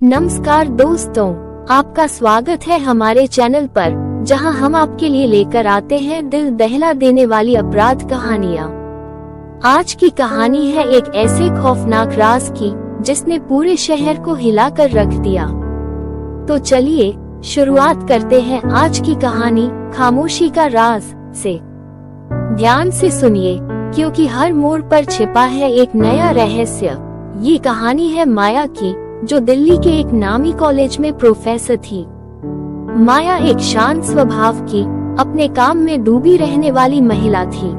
नमस्कार दोस्तों, आपका स्वागत है हमारे चैनल पर, जहां हम आपके लिए लेकर आते हैं दिल दहला देने वाली अपराध कहानियां। आज की कहानी है एक ऐसे खौफनाक राज की जिसने पूरे शहर को हिलाकर रख दिया। तो चलिए शुरुआत करते हैं आज की कहानी खामोशी का राज से। ध्यान से सुनिए, क्योंकि हर मोड़ पर छिपा है एक नया रहस्य। ये कहानी है माया की, जो दिल्ली के एक नामी कॉलेज में प्रोफेसर थी। माया एक शांत स्वभाव की, अपने काम में डूबी रहने वाली महिला थी,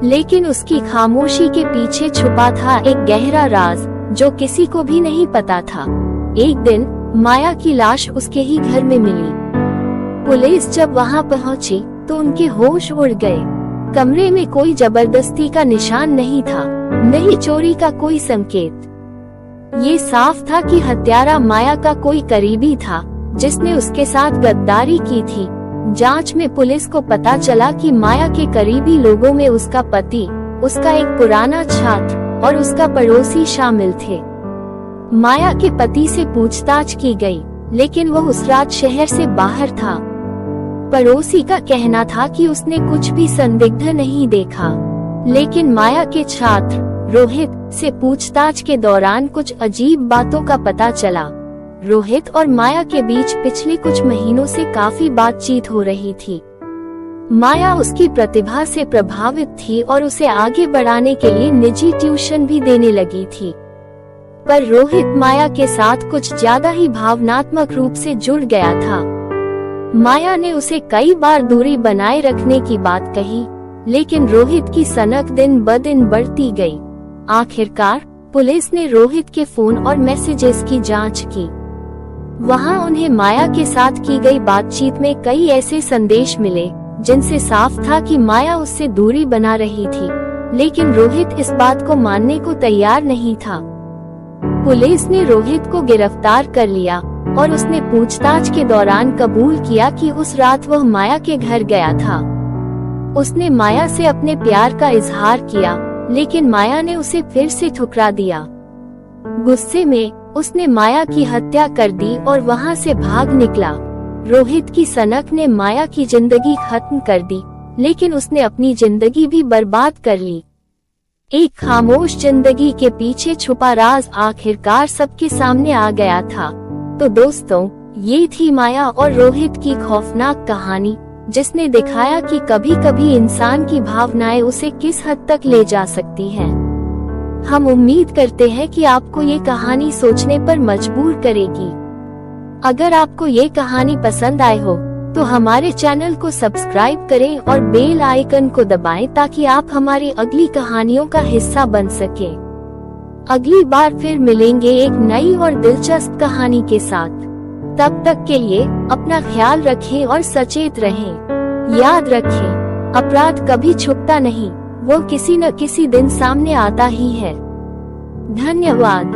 लेकिन उसकी खामोशी के पीछे छुपा था एक गहरा राज जो किसी को भी नहीं पता था। एक दिन माया की लाश उसके ही घर में मिली। पुलिस जब वहां पहुंची तो उनके होश उड़ गए। कमरे में कोई जबरदस्ती का निशान नहीं था, न ही चोरी का कोई संकेत। ये साफ था कि हत्यारा माया का कोई करीबी था जिसने उसके साथ गद्दारी की थी। जांच में पुलिस को पता चला कि माया के करीबी लोगों में उसका पति, उसका एक पुराना छात्र और उसका पड़ोसी शामिल थे। माया के पति से पूछताछ की गई, लेकिन वो उस रात शहर से बाहर था। पड़ोसी का कहना था कि उसने कुछ भी संदिग्ध नहीं देखा, लेकिन माया के छात्र रोहित से पूछताछ के दौरान कुछ अजीब बातों का पता चला। रोहित और माया के बीच पिछले कुछ महीनों से काफी बातचीत हो रही थी। माया उसकी प्रतिभा से प्रभावित थी और उसे आगे बढ़ाने के लिए निजी ट्यूशन भी देने लगी थी। पर रोहित माया के साथ कुछ ज्यादा ही भावनात्मक रूप से जुड़ गया था। माया ने उसे कई बार दूरी बनाए रखने की बात कही, लेकिन रोहित की सनक दिन ब दिन बढ़ती गई। आखिरकार पुलिस ने रोहित के फोन और मैसेजेस की जांच की। वहां उन्हें माया के साथ की गई बातचीत में कई ऐसे संदेश मिले जिनसे साफ था कि माया उससे दूरी बना रही थी, लेकिन रोहित इस बात को मानने को तैयार नहीं था। पुलिस ने रोहित को गिरफ्तार कर लिया और उसने पूछताछ के दौरान कबूल किया कि उस रात वह माया के घर गया था। उसने माया से अपने प्यार का इजहार किया, लेकिन माया ने उसे फिर से ठुकरा दिया। गुस्से में उसने माया की हत्या कर दी और वहां से भाग निकला। रोहित की सनक ने माया की जिंदगी खत्म कर दी, लेकिन उसने अपनी जिंदगी भी बर्बाद कर ली। एक खामोश जिंदगी के पीछे छुपा राज आखिरकार सबके सामने आ गया था। तो दोस्तों, ये थी माया और रोहित की खौफनाक कहानी, जिसने दिखाया कि कभी कभी इंसान की भावनाएं उसे किस हद तक ले जा सकती हैं। हम उम्मीद करते हैं कि आपको ये कहानी सोचने पर मजबूर करेगी। अगर आपको ये कहानी पसंद आए हो तो हमारे चैनल को सब्सक्राइब करें और बेल आइकन को दबाएं ताकि आप हमारी अगली कहानियों का हिस्सा बन सकें। अगली बार फिर मिलेंगे एक नई और दिलचस्प कहानी के साथ। तब तक के लिए अपना ख्याल रखें और सचेत रहें। याद रखें, अपराध कभी छुपता नहीं, वो किसी न किसी दिन सामने आता ही है। धन्यवाद।